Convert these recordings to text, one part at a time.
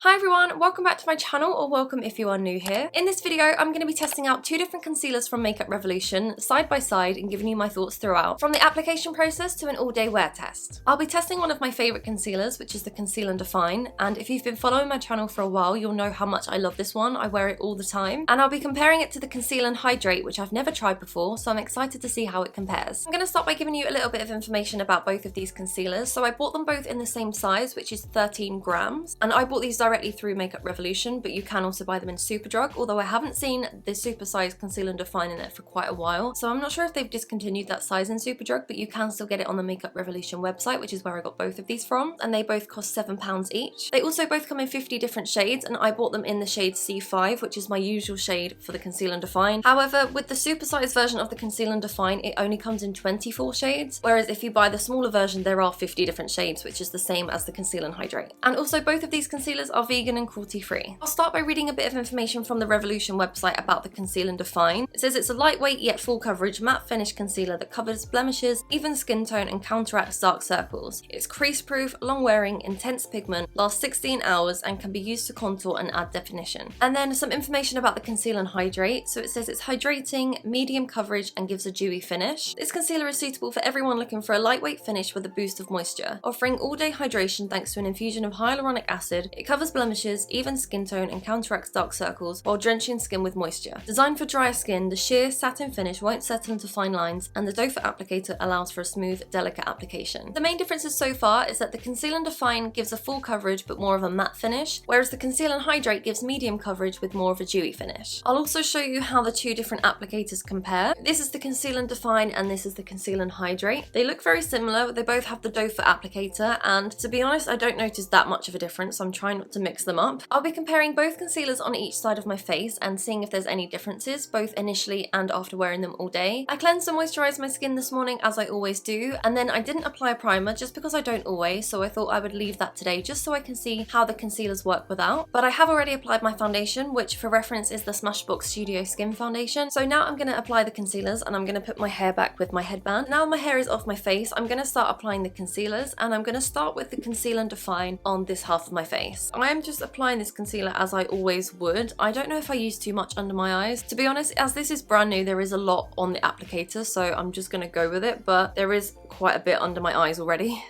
Hi everyone, welcome back to my channel, or welcome if you are new here. In this video, I'm going to be testing out two different concealers from Makeup Revolution side by side and giving you my thoughts throughout, from the application process to an all-day wear test. I'll be testing one of my favourite concealers, which is the Conceal and Define, and if you've been following my channel for a while, you'll know how much I love this one. I wear it all the time. And I'll be comparing it to the Conceal and Hydrate, which I've never tried before, so I'm excited to see how it compares. I'm going to start by giving you a little bit of information about both of these concealers. So I bought them both in the same size, which is 13 grams, and I bought these directly through Makeup Revolution, but you can also buy them in Superdrug, although I haven't seen the super size Conceal and Define in it for quite a while, so I'm not sure if they've discontinued that size in Superdrug, but you can still get it on the Makeup Revolution website, which is where I got both of these from, and they both cost £7 each. They also both come in 50 different shades, and I bought them in the shade C5, which is my usual shade for the Conceal and Define. However, with the super size version of the Conceal and Define, it only comes in 24 shades, whereas if you buy the smaller version, there are 50 different shades, which is the same as the Conceal and Hydrate. And also, both of these concealers are vegan and cruelty-free. I'll start by reading a bit of information from the Revolution website about the Conceal and Define. It says it's a lightweight yet full coverage matte finish concealer that covers blemishes, even skin tone, and counteracts dark circles. It's crease-proof, long-wearing, intense pigment, lasts 16 hours, and can be used to contour and add definition. And then some information about the Conceal and Hydrate. So it says it's hydrating, medium coverage, and gives a dewy finish. This concealer is suitable for everyone looking for a lightweight finish with a boost of moisture, offering all-day hydration thanks to an infusion of hyaluronic acid. It covers blemishes, even skin tone, and counteracts dark circles while drenching skin with moisture. Designed for drier skin, the sheer satin finish won't settle into fine lines, and the doe foot applicator allows for a smooth, delicate application. The main differences so far is that the Conceal and Define gives a full coverage but more of a matte finish, whereas the Conceal and Hydrate gives medium coverage with more of a dewy finish. I'll also show you how the two different applicators compare. This is the Conceal and Define and this is the Conceal and Hydrate. They look very similar, they both have the doe foot applicator, and to be honest, I don't notice that much of a difference, so I'm trying not to mix them up. I'll be comparing both concealers on each side of my face and seeing if there's any differences, both initially and after wearing them all day. I cleansed and moisturised my skin this morning as I always do, and then I didn't apply a primer just because I don't always, so I thought I would leave that today just so I can see how the concealers work without. But I have already applied my foundation, which for reference is the Smashbox Studio Skin Foundation. So now I'm going to apply the concealers and I'm going to put my hair back with my headband. Now my hair is off my face, I'm going to start applying the concealers, and I'm going to start with the Conceal and Define on this half of my face. I am just applying this concealer as I always would. I don't know if I use too much under my eyes. To be honest, as this is brand new, there is a lot on the applicator, so I'm just going to go with it, but there is quite a bit under my eyes already.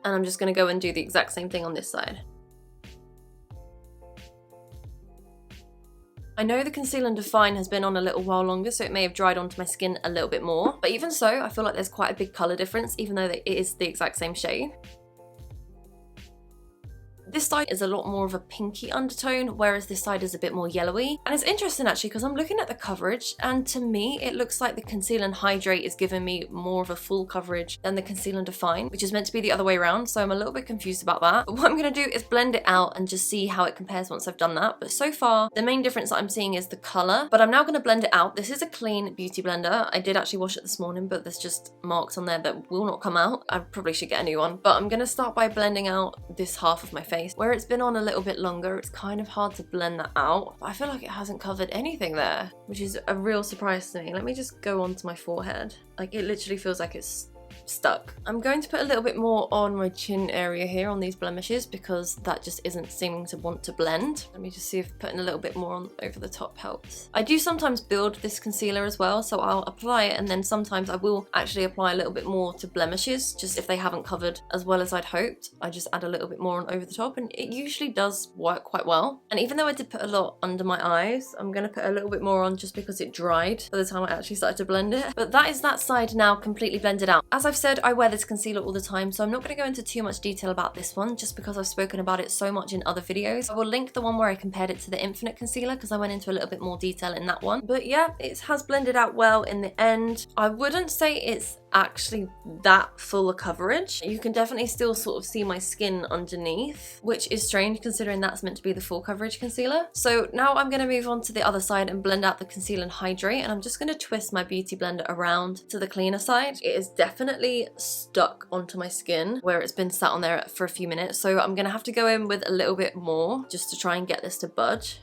And I'm just going to go and do the exact same thing on this side. I know the Conceal and Define has been on a little while longer, so it may have dried onto my skin a little bit more, but even so, I feel like there's quite a big colour difference, even though it is the exact same shade. This side is a lot more of a pinky undertone, whereas this side is a bit more yellowy. And it's interesting actually because I'm looking at the coverage, and to me it looks like the Conceal and Hydrate is giving me more of a full coverage than the Conceal and Define, which is meant to be the other way around, so I'm a little bit confused about that. But what I'm going to do is blend it out and just see how it compares once I've done that. But so far, the main difference that I'm seeing is the colour, but I'm now going to blend it out. This is a clean beauty blender. I did actually wash it this morning, but there's just marks on there that will not come out. I probably should get a new one, but I'm going to start by blending out this half of my face. Where it's been on a little bit longer, it's kind of hard to blend that out. I feel like it hasn't covered anything there, which is a real surprise to me. Let me just go onto my forehead. Like, it literally feels like it's stuck. I'm going to put a little bit more on my chin area here on these blemishes because that just isn't seeming to want to blend. Let me just see if putting a little bit more on over the top helps. I do sometimes build this concealer as well, so I'll apply it and then sometimes I will actually apply a little bit more to blemishes, just if they haven't covered as well as I'd hoped. I just add a little bit more on over the top and it usually does work quite well. And even though I did put a lot under my eyes, I'm going to put a little bit more on just because it dried by the time I actually started to blend it. But that is that side now completely blended out. As I've said, I wear this concealer all the time, so I'm not going to go into too much detail about this one just because I've spoken about it so much in other videos. I will link the one where I compared it to the Infinite concealer because I went into a little bit more detail in that one. But yeah, it has blended out well in the end. I wouldn't say it's actually that full of coverage. You can definitely still sort of see my skin underneath, which is strange considering that's meant to be the full coverage concealer. So now I'm going to move on to the other side and blend out the Conceal and Hydrate, and I'm just going to twist my beauty blender around to the cleaner side. It is definitely stuck onto my skin where it's been sat on there for a few minutes, so I'm going to have to go in with a little bit more just to try and get this to budge.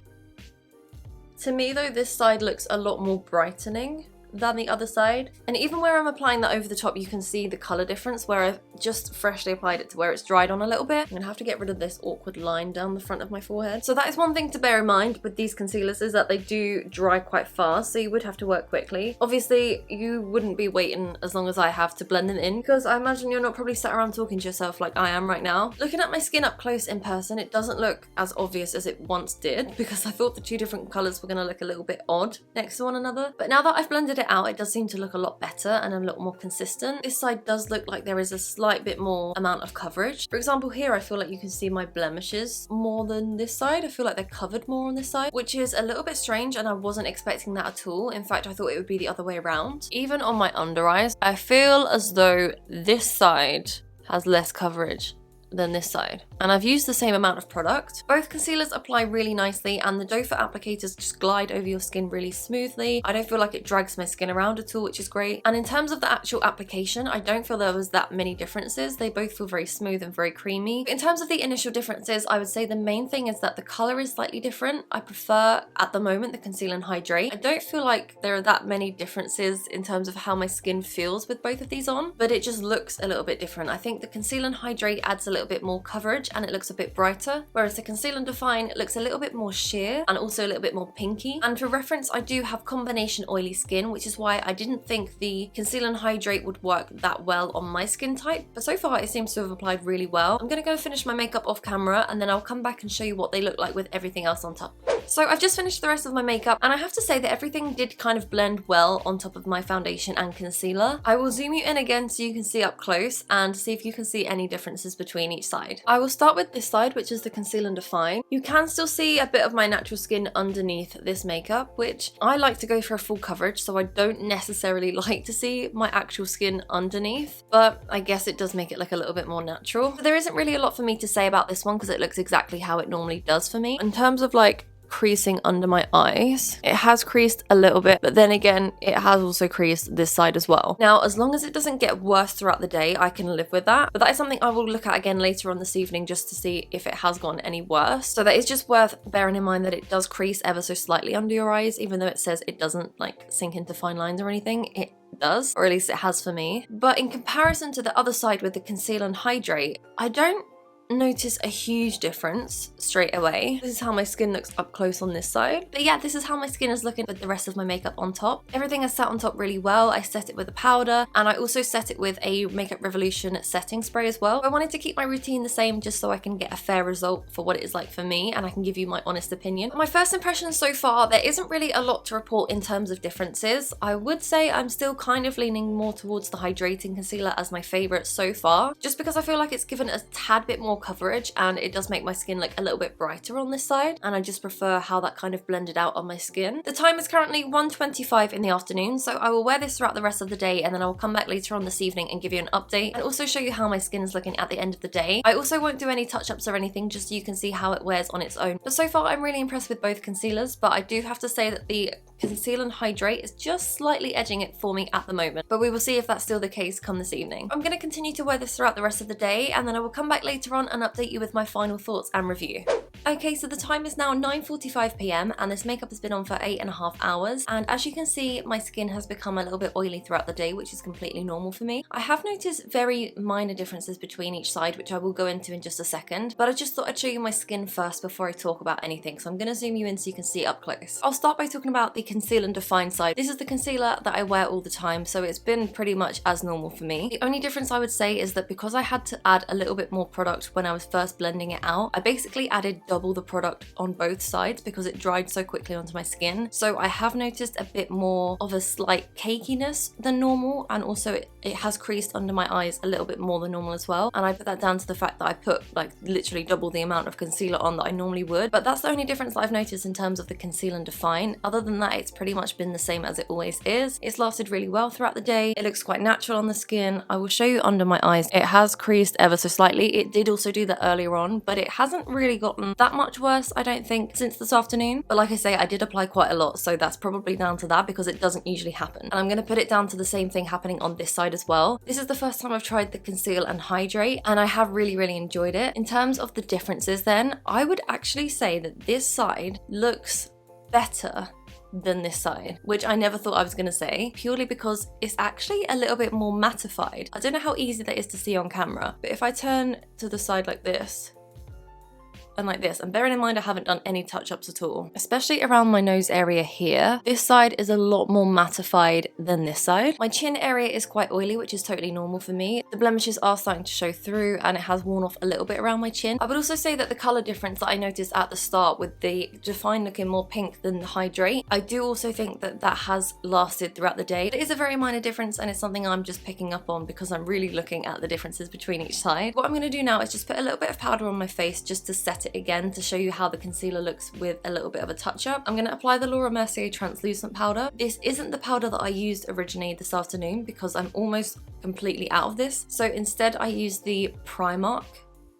To me though, this side looks a lot more brightening than the other side. And even where I'm applying that over the top, you can see the colour difference, where just freshly applied it to where it's dried on a little bit. I'm gonna have to get rid of this awkward line down the front of my forehead. So that is one thing to bear in mind with these concealers, is that they do dry quite fast, so you would have to work quickly. Obviously, you wouldn't be waiting as long as I have to blend them in, because I imagine you're not probably sat around talking to yourself like I am right now. Looking at my skin up close in person, it doesn't look as obvious as it once did, because I thought the two different colours were gonna look a little bit odd next to one another. But now that I've blended it out, it does seem to look a lot better and a lot more consistent. This side does look like there is a slight bit more amount of coverage. For example, here I feel like you can see my blemishes more than this side. I feel like they're covered more on this side, which is a little bit strange, and I wasn't expecting that at all. In fact, I thought it would be the other way around. Even on my under eyes, I feel as though this side has less coverage than this side, and I've used the same amount of product. Both concealers apply really nicely, and the doe foot applicators just glide over your skin really smoothly. I don't feel like it drags my skin around at all, which is great. And in terms of the actual application, I don't feel there was that many differences. They both feel very smooth and very creamy. In terms of the initial differences, I would say the main thing is that the color is slightly different. I prefer, at the moment, the Conceal and Hydrate. I don't feel like there are that many differences in terms of how my skin feels with both of these on, but it just looks a little bit different. I think the Conceal and Hydrate adds a little bit more coverage and it looks a bit brighter, whereas the Conceal and Define looks a little bit more sheer and also a little bit more pinky. And for reference, I do have combination oily skin, which is why I didn't think the Conceal and Hydrate would work that well on my skin type, but so far it seems to have applied really well. I'm gonna go finish my makeup off camera, and then I'll come back and show you what they look like with everything else on top. So I've just finished the rest of my makeup, and I have to say that everything did kind of blend well on top of my foundation and concealer. I will zoom you in again so you can see up close and see if you can see any differences between each side. I will start with this side, which is the Conceal and Define. You can still see a bit of my natural skin underneath this makeup, which I like to go for a full coverage, so I don't necessarily like to see my actual skin underneath, but I guess it does make it look a little bit more natural. But there isn't really a lot for me to say about this one because it looks exactly how it normally does for me. In terms of like creasing under my eyes, it has creased a little bit, but then again it has also creased this side as well. Now, as long as it doesn't get worse throughout the day, I can live with that, but that is something I will look at again later on this evening just to see if it has gone any worse. So that is just worth bearing in mind that it does crease ever so slightly under your eyes, even though it says it doesn't like sink into fine lines or anything. It does, or at least it has for me. But in comparison to the other side with the Conceal and Hydrate, I don't notice a huge difference straight away. This is how my skin looks up close on this side. But yeah, this is how my skin is looking with the rest of my makeup on top. Everything has sat on top really well. I set it with a powder, and I also set it with a Makeup Revolution setting spray as well. I wanted to keep my routine the same just so I can get a fair result for what it is like for me, and I can give you my honest opinion. My first impression so far, there isn't really a lot to report in terms of differences. I would say I'm still kind of leaning more towards the hydrating concealer as my favorite so far, just because I feel like it's given a tad bit more coverage and it does make my skin look a little bit brighter on this side, and I just prefer how that kind of blended out on my skin. The time is currently 1:25 in the afternoon, so I will wear this throughout the rest of the day, and then I will come back later on this evening and give you an update and also show you how my skin is looking at the end of the day. I also won't do any touch-ups or anything, just so you can see how it wears on its own. But so far I'm really impressed with both concealers, but I do have to say that the Conceal and Hydrate is just slightly edging it for me at the moment, but we will see if that's still the case come this evening. I'm going to continue to wear this throughout the rest of the day, and then I will come back later on and update you with my final thoughts and review. Okay, so the time is now 9:45 p.m. and this makeup has been on for 8.5 hours, and as you can see, my skin has become a little bit oily throughout the day, which is completely normal for me. I have noticed very minor differences between each side, which I will go into in just a second, but I just thought I'd show you my skin first before I talk about anything, so I'm going to zoom you in so you can see it up close. I'll start by talking about the Conceal and Define side. This is the concealer that I wear all the time, so it's been pretty much as normal for me. The only difference I would say is that because I had to add a little bit more product when I was first blending it out, I basically added double the product on both sides because it dried so quickly onto my skin. So I have noticed a bit more of a slight cakiness than normal, and also it has creased under my eyes a little bit more than normal as well, and I put that down to the fact that I put like literally double the amount of concealer on that I normally would. But that's the only difference that I've noticed in terms of the Conceal and Define. Other than that, it's pretty much been the same as it always is. It's lasted really well throughout the day. It looks quite natural on the skin. I will show you under my eyes. It has creased ever so slightly. It did also do that earlier on, but it hasn't really gotten that much worse, I don't think, since this afternoon. But like I say, I did apply quite a lot, so that's probably down to that because it doesn't usually happen. And I'm going to put it down to the same thing happening on this side as well. This is the first time I've tried the Conceal and Hydrate, and I have really enjoyed it. In terms of the differences then, I would actually say that this side looks better than this side, which I never thought I was going to say, purely because it's actually a little bit more mattified. I don't know how easy that is to see on camera, but if I turn to the side like this, and like this, and bearing in mind I haven't done any touch-ups at all, especially around my nose area here, this side is a lot more mattified than this side. My chin area is quite oily, which is totally normal for me. The blemishes are starting to show through and it has worn off a little bit around my chin. I would also say that the colour difference that I noticed at the start with the Define looking more pink than the Hydrate, I do also think that that has lasted throughout the day. It is a very minor difference and it's something I'm just picking up on because I'm really looking at the differences between each side. What I'm going to do now is just put a little bit of powder on my face just to set it again to show you how the concealer looks with a little bit of a touch up. I'm going to apply the Laura Mercier translucent powder. This isn't the powder that I used originally this afternoon because I'm almost completely out of this. So instead I used the Primark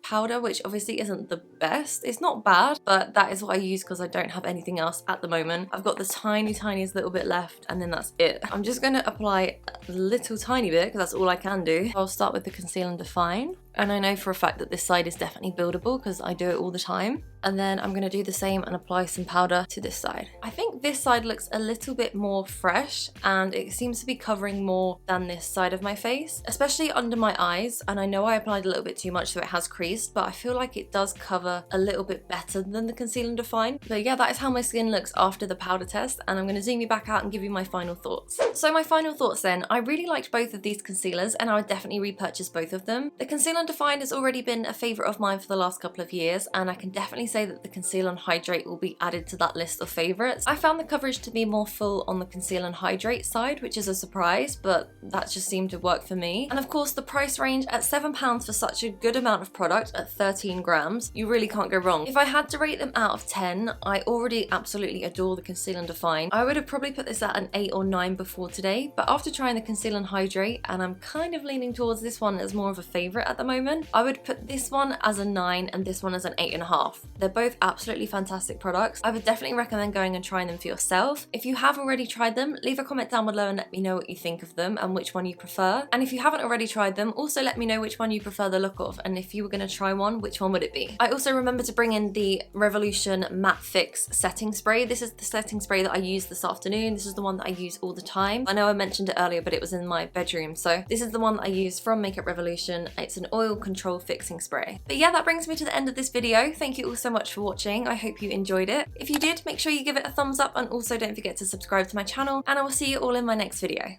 powder, which obviously isn't the best. It's not bad, but that is what I use because I don't have anything else at the moment. I've got the tiniest little bit left and then that's it. I'm just going to apply a little tiny bit because that's all I can do. I'll start with the Conceal and Define. And I know for a fact that this side is definitely buildable because I do it all the time. And then I'm going to do the same and apply some powder to this side. I think this side looks a little bit more fresh and it seems to be covering more than this side of my face, especially under my eyes. And I know I applied a little bit too much so it has creased, but I feel like it does cover a little bit better than the Conceal and Define. So yeah, that is how my skin looks after the powder test. And I'm going to zoom you back out and give you my final thoughts. So my final thoughts then, I really liked both of these concealers and I would definitely repurchase both of them. The Conceal and Define has already been a favourite of mine for the last couple of years, and I can definitely say that the Conceal and Hydrate will be added to that list of favourites. I found the coverage to be more full on the Conceal and Hydrate side, which is a surprise, but that just seemed to work for me. And of course the price range at £7 for such a good amount of product at 13 grams, you really can't go wrong. If I had to rate them out of 10, I already absolutely adore the Conceal and Define. I would have probably put this at an 8 or 9 before today, but after trying the Conceal and Hydrate, and I'm kind of leaning towards this one as more of a favourite at the moment, I would put this one as a 9 and this one as an 8.5. They're both absolutely fantastic products. I would definitely recommend going and trying them for yourself. If you have already tried them, leave a comment down below and let me know what you think of them and which one you prefer. And if you haven't already tried them, also let me know which one you prefer the look of, and if you were going to try one, which one would it be? I also remember to bring in the Revolution Matte Fix setting spray. This is the setting spray that I used this afternoon. This is the one that I use all the time. I know I mentioned it earlier, but it was in my bedroom. So this is the one that I use from Makeup Revolution. It's an oil control fixing spray. But yeah, that brings me to the end of this video. Thank you all so much for watching. I hope you enjoyed it. If you did, make sure you give it a thumbs up and also don't forget to subscribe to my channel, and I will see you all in my next video.